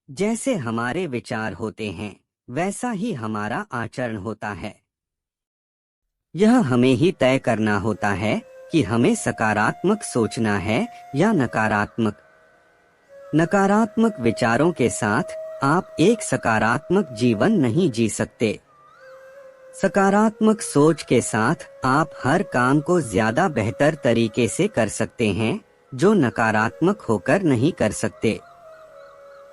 जैसे हमारे विचार होते हैं वैसा ही हमारा आचरण होता है। यह हमें ही तय करना होता है कि हमें सकारात्मक सोचना है या नकारात्मक। नकारात्मक विचारों के साथ आप एक सकारात्मक जीवन नहीं जी सकते। सकारात्मक सोच के साथ आप हर काम को ज्यादा बेहतर तरीके से कर सकते हैं, जो नकारात्मक होकर नहीं कर सकते।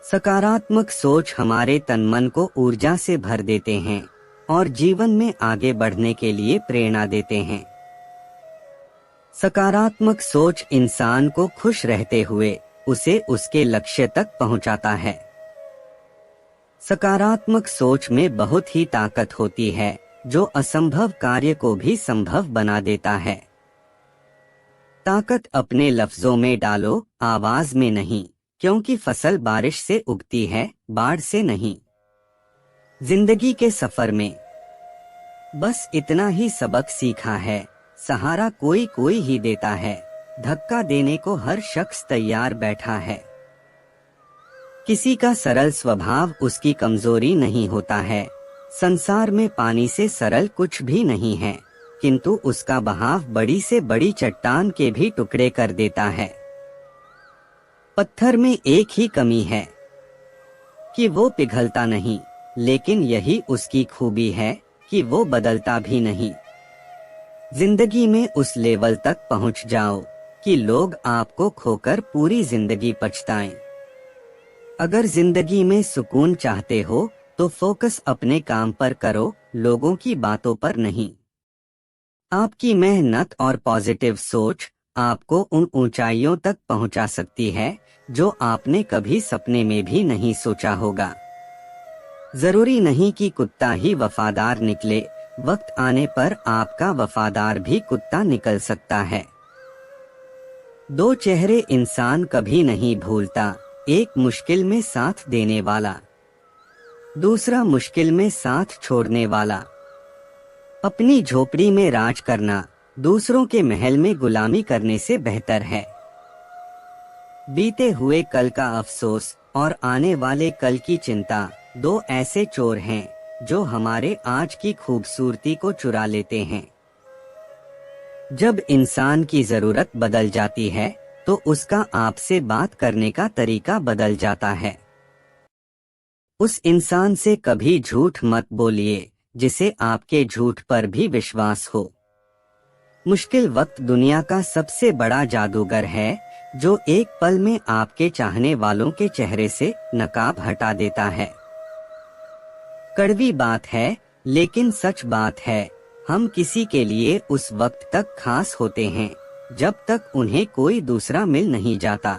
सकारात्मक सोच हमारे तन मन को ऊर्जा से भर देते हैं और जीवन में आगे बढ़ने के लिए प्रेरणा देते हैं। सकारात्मक सोच इंसान को खुश रहते हुए उसे उसके लक्ष्य तक पहुंचाता है। सकारात्मक सोच में बहुत ही ताकत होती है, जो असंभव कार्य को भी संभव बना देता है। ताकत अपने लफ्जों में डालो, आवाज में नहीं, क्योंकि फसल बारिश से उगती है, बाढ़ से नहीं। जिंदगी के सफर में बस इतना ही सबक सीखा है, सहारा कोई कोई ही देता है, धक्का देने को हर शख्स तैयार बैठा है। किसी का सरल स्वभाव उसकी कमजोरी नहीं होता है। संसार में पानी से सरल कुछ भी नहीं है, किंतु उसका बहाव बड़ी से बड़ी चट्टान के भी टुकड़े कर देता है। पत्थर में एक ही कमी है कि वो पिघलता नहीं, लेकिन यही उसकी खूबी है कि वो बदलता भी नहीं। जिंदगी में उस लेवल तक पहुंच जाओ कि लोग आपको खोकर पूरी जिंदगी पछताएं। अगर जिंदगी में सुकून चाहते हो तो फोकस अपने काम पर करो, लोगों की बातों पर नहीं। आपकी मेहनत और पॉजिटिव सोच आपको उन ऊंचाइयों तक पहुंचा सकती है जो आपने कभी सपने में भी नहीं सोचा होगा। जरूरी नहीं कि कुत्ता ही वफादार निकले, वक्त आने पर आपका वफादार भी कुत्ता निकल सकता है। दो चेहरे इंसान कभी नहीं भूलता, एक मुश्किल में साथ देने वाला, दूसरा मुश्किल में साथ छोड़ने वाला। अपनी झोपड़ी में राज करना दूसरों के महल में गुलामी करने से बेहतर है। बीते हुए कल का अफसोस और आने वाले कल की चिंता दो ऐसे चोर हैं जो हमारे आज की खूबसूरती को चुरा लेते हैं। जब इंसान की जरूरत बदल जाती है तो उसका आपसे बात करने का तरीका बदल जाता है। उस इंसान से कभी झूठ मत बोलिए जिसे आपके झूठ पर भी विश्वास हो। मुश्किल वक्त दुनिया का सबसे बड़ा जादूगर है जो एक पल में आपके चाहने वालों के चेहरे से नकाब हटा देता है। कड़वी बात है लेकिन सच बात है, हम किसी के लिए उस वक्त तक खास होते हैं जब तक उन्हें कोई दूसरा मिल नहीं जाता।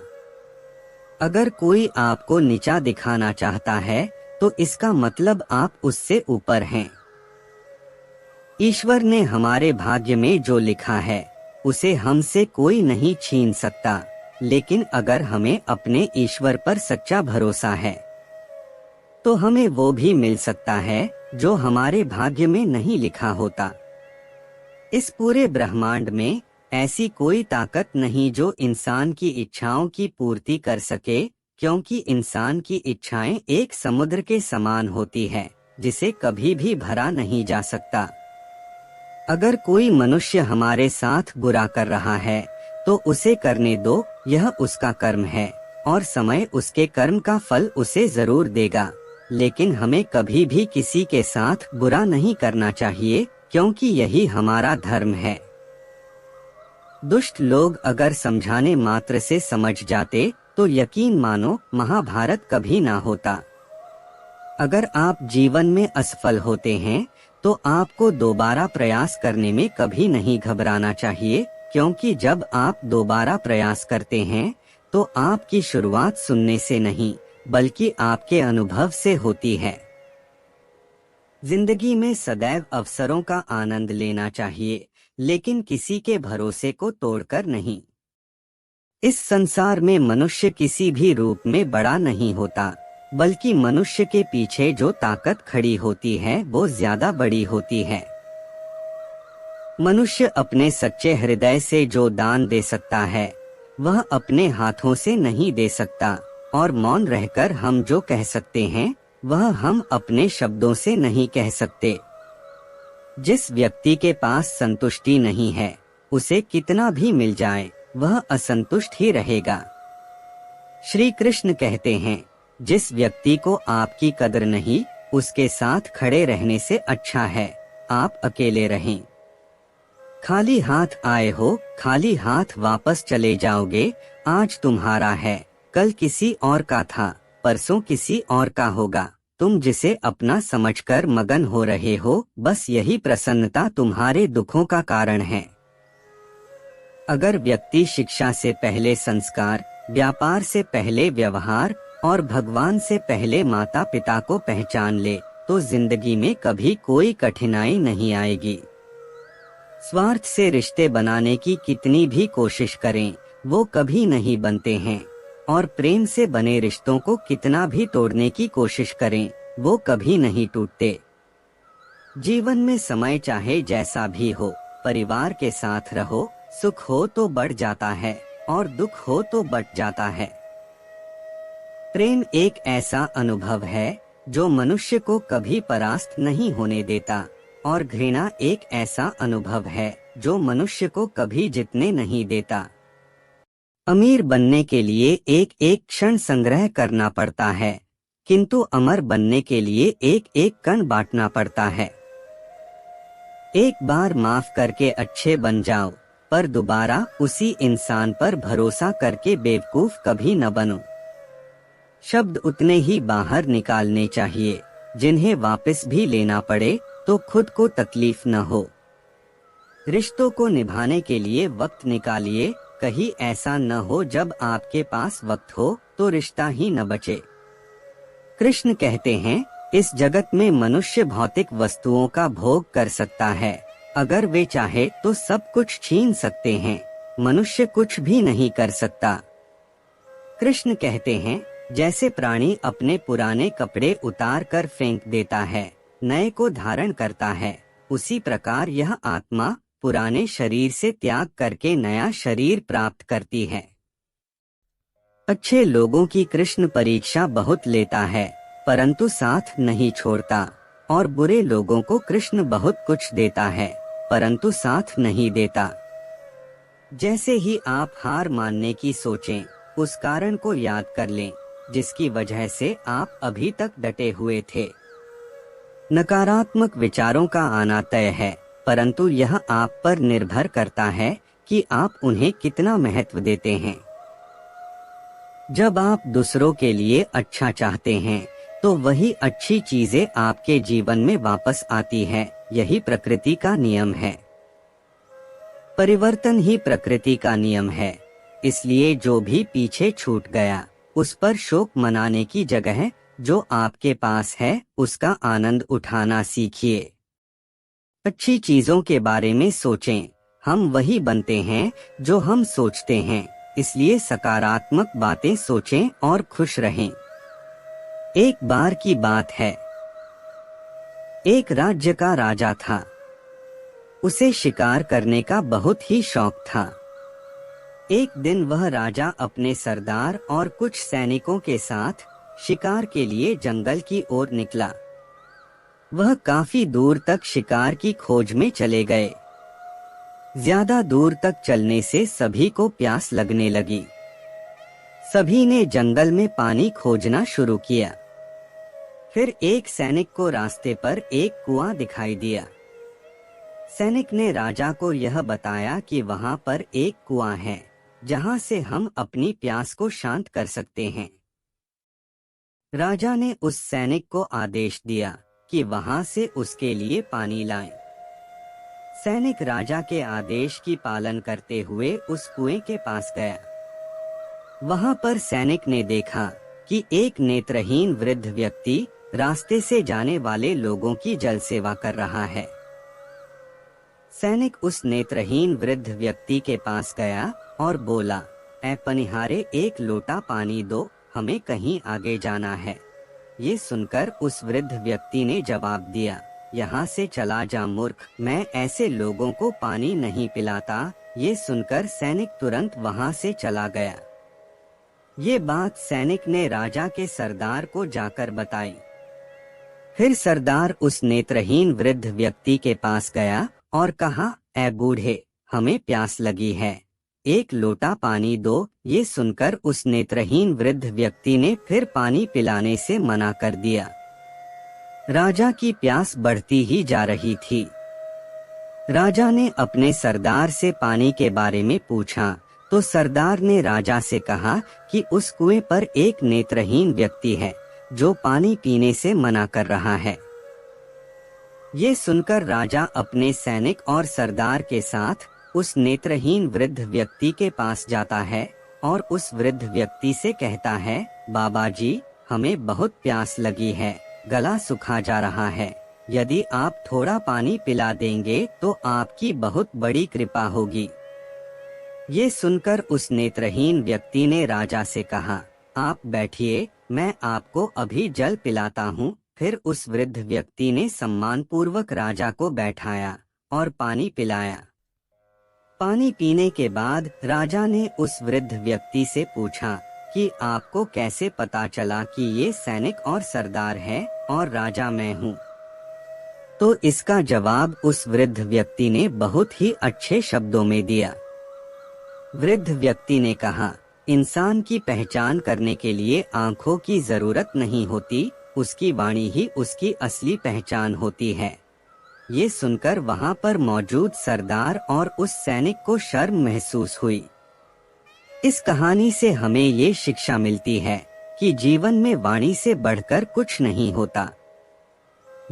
अगर कोई आपको नीचा दिखाना चाहता है तो इसका मतलब आप उससे ऊपर हैं। ईश्वर ने हमारे भाग्य में जो लिखा है उसे हमसे कोई नहीं छीन सकता, लेकिन अगर हमें अपने ईश्वर पर सच्चा भरोसा है तो हमें वो भी मिल सकता है जो हमारे भाग्य में नहीं लिखा होता। इस पूरे ब्रह्मांड में ऐसी कोई ताकत नहीं जो इंसान की इच्छाओं की पूर्ति कर सके, क्योंकि इंसान की इच्छाएं एक समुद्र के समान होती है जिसे कभी भी भरा नहीं जा सकता। अगर कोई मनुष्य हमारे साथ बुरा कर रहा है तो उसे करने दो, यह उसका कर्म है और समय उसके कर्म का फल उसे जरूर देगा। लेकिन हमें कभी भी किसी के साथ बुरा नहीं करना चाहिए, क्योंकि यही हमारा धर्म है। दुष्ट लोग अगर समझाने मात्र से समझ जाते तो यकीन मानो महाभारत कभी ना होता। अगर आप जीवन में असफल होते हैं तो आपको दोबारा प्रयास करने में कभी नहीं घबराना चाहिए, क्योंकि जब आप दोबारा प्रयास करते हैं तो आपकी शुरुआत सुनने से नहीं बल्कि आपके अनुभव से होती है। जिंदगी में सदैव अवसरों का आनंद लेना चाहिए, लेकिन किसी के भरोसे को तोड़कर नहीं। इस संसार में मनुष्य किसी भी रूप में बड़ा नहीं होता, बल्कि मनुष्य के पीछे जो ताकत खड़ी होती है वो ज्यादा बड़ी होती है। मनुष्य अपने सच्चे हृदय से जो दान दे सकता है वह अपने हाथों से नहीं दे सकता, और मौन रहकर हम जो कह सकते हैं वह हम अपने शब्दों से नहीं कह सकते। जिस व्यक्ति के पास संतुष्टि नहीं है, उसे कितना भी मिल जाए वह असंतुष्ट ही रहेगा। श्री कृष्ण कहते हैं, जिस व्यक्ति को आपकी कदर नहीं, उसके साथ खड़े रहने से अच्छा है आप अकेले रहें। खाली हाथ आए हो, खाली हाथ वापस चले जाओगे। आज तुम्हारा है, कल किसी और का था, परसों किसी और का होगा। तुम जिसे अपना समझकर मगन हो रहे हो, बस यही प्रसन्नता तुम्हारे दुखों का कारण है। अगर व्यक्ति शिक्षा से पहले संस्कार, व्यापार से पहले व्यवहार और भगवान से पहले माता पिता को पहचान ले, तो जिंदगी में कभी कोई कठिनाई नहीं आएगी। स्वार्थ से रिश्ते बनाने की कितनी भी कोशिश करें, वो कभी नहीं बनते हैं। और प्रेम से बने रिश्तों को कितना भी तोड़ने की कोशिश करें, वो कभी नहीं टूटते। जीवन में समय चाहे जैसा भी हो, परिवार के साथ रहो। सुख हो तो बढ़ जाता है और दुख हो तो बट जाता है। प्रेम एक ऐसा अनुभव है जो मनुष्य को कभी परास्त नहीं होने देता, और घृणा एक ऐसा अनुभव है जो मनुष्य को कभी जीतने नहीं देता। अमीर बनने के लिए एक एक क्षण संग्रह करना पड़ता है, किंतु अमर बनने के लिए एक एक कण बांटना पड़ता है। एक बार माफ करके अच्छे बन जाओ, पर दोबारा उसी इंसान पर भरोसा करके बेवकूफ कभी न बनो। शब्द उतने ही बाहर निकालने चाहिए जिन्हें वापस भी लेना पड़े तो खुद को तकलीफ न हो। रिश्तों को निभाने के लिए वक्त निकालिए, कहीं ऐसा न हो जब आपके पास वक्त हो तो रिश्ता ही न बचे। कृष्ण कहते हैं, इस जगत में मनुष्य भौतिक वस्तुओं का भोग कर सकता है, अगर वे चाहे तो सब कुछ छीन सकते हैं, मनुष्य कुछ भी नहीं कर सकता। कृष्ण कहते हैं, जैसे प्राणी अपने पुराने कपड़े उतार कर फेंक देता है, नए को धारण करता है, उसी प्रकार यह आत्मा पुराने शरीर से त्याग करके नया शरीर प्राप्त करती है। अच्छे लोगों की कृष्ण परीक्षा बहुत लेता है, परंतु साथ नहीं छोड़ता, और बुरे लोगों को कृष्ण बहुत कुछ देता है, परंतु साथ नहीं देता। जैसे ही आप हार मानने की सोचें, उस कारण को याद कर लें जिसकी वजह से आप अभी तक डटे हुए थे। नकारात्मक विचारों का आना तय है, परंतु यह आप पर निर्भर करता है कि आप उन्हें कितना महत्व देते हैं। जब आप दूसरों के लिए अच्छा चाहते हैं, तो वही अच्छी चीजें आपके जीवन में वापस आती है। यही प्रकृति का नियम है। परिवर्तन ही प्रकृति का नियम है। इसलिए जो भी पीछे छूट गया, उस पर शोक मनाने की जगह जो आपके पास है उसका आनंद उठाना सीखिए। अच्छी चीजों के बारे में सोचें। हम वही बनते हैं जो हम सोचते हैं, इसलिए सकारात्मक बातें सोचें और खुश रहें। एक बार की बात है, एक राज्य का राजा था। उसे शिकार करने का बहुत ही शौक था। एक दिन वह राजा अपने सरदार और कुछ सैनिकों के साथ शिकार के लिए जंगल की ओर निकला। वह काफी दूर तक शिकार की खोज में चले गए। ज्यादा दूर तक चलने से सभी को प्यास लगने लगी। सभी ने जंगल में पानी खोजना शुरू किया। फिर एक सैनिक को रास्ते पर एक कुआं दिखाई दिया। सैनिक ने राजा को यह बताया कि वहां पर एक कुआं है जहां से हम अपनी प्यास को शांत कर सकते हैं। राजा ने उस सैनिक को आदेश दिया कि वहां से उसके लिए पानी लाएं। सैनिक राजा के आदेश की पालन करते हुए उस कुएं के पास गया। वहां पर सैनिक ने देखा कि एक नेत्रहीन वृद्ध व्यक्ति रास्ते से जाने वाले लोगों की जल सेवा कर रहा है। सैनिक उस नेत्रहीन वृद्ध व्यक्ति के पास गया और बोला, ऐ पनिहारे, एक लोटा पानी दो, हमें कहीं आगे जाना है। ये सुनकर उस वृद्ध व्यक्ति ने जवाब दिया, यहाँ से चला जा मूर्ख, मैं ऐसे लोगों को पानी नहीं पिलाता। ये सुनकर सैनिक तुरंत वहाँ से चला गया। ये बात सैनिक ने राजा के सरदार को जाकर बताई। फिर सरदार उस नेत्रहीन वृद्ध व्यक्ति के पास गया और कहा, ऐ बूढ़े, हमें प्यास लगी है, एक लोटा पानी दो। ये सुनकर उस नेत्रहीन वृद्ध व्यक्ति ने फिर पानी पिलाने से मना कर दिया। राजा की प्यास बढ़ती ही जा रही थी। राजा ने अपने सरदार से पानी के बारे में पूछा तो सरदार ने राजा से कहा कि उस कुएं पर एक नेत्रहीन व्यक्ति है जो पानी पीने से मना कर रहा है। ये सुनकर राजा अपने सैनिक और सरदार के साथ उस नेत्रहीन वृद्ध व्यक्ति के पास जाता है और उस वृद्ध व्यक्ति से कहता है, बाबा जी, हमें बहुत प्यास लगी है, गला सूखा जा रहा है, यदि आप थोड़ा पानी पिला देंगे तो आपकी बहुत बड़ी कृपा होगी। ये सुनकर उस नेत्रहीन व्यक्ति ने राजा से कहा, आप बैठिए, मैं आपको अभी जल पिलाता हूँ। फिर उस वृद्ध व्यक्ति ने सम्मानपूर्वक राजा को बैठाया और पानी पिलाया। पानी पीने के बाद राजा ने उस वृद्ध व्यक्ति से पूछा कि आपको कैसे पता चला कि ये सैनिक और सरदार है और राजा मैं हूँ। तो इसका जवाब उस वृद्ध व्यक्ति ने बहुत ही अच्छे शब्दों में दिया। वृद्ध व्यक्ति ने कहा, इंसान की पहचान करने के लिए आंखों की जरूरत नहीं होती, उसकी वाणी ही उसकी असली पहचान होती है। ये सुनकर वहां पर मौजूद सरदार और उस सैनिक को शर्म महसूस हुई। इस कहानी से हमें ये शिक्षा मिलती है कि जीवन में वाणी से बढ़कर कुछ नहीं होता।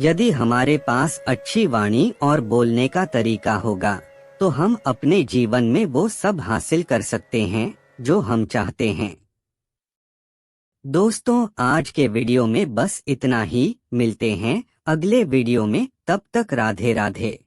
यदि हमारे पास अच्छी वाणी और बोलने का तरीका होगा तो हम अपने जीवन में वो सब हासिल कर सकते हैं जो हम चाहते हैं। दोस्तों, आज के वीडियो में बस इतना ही। मिलते हैं अगले वीडियो में, तब तक राधे राधे।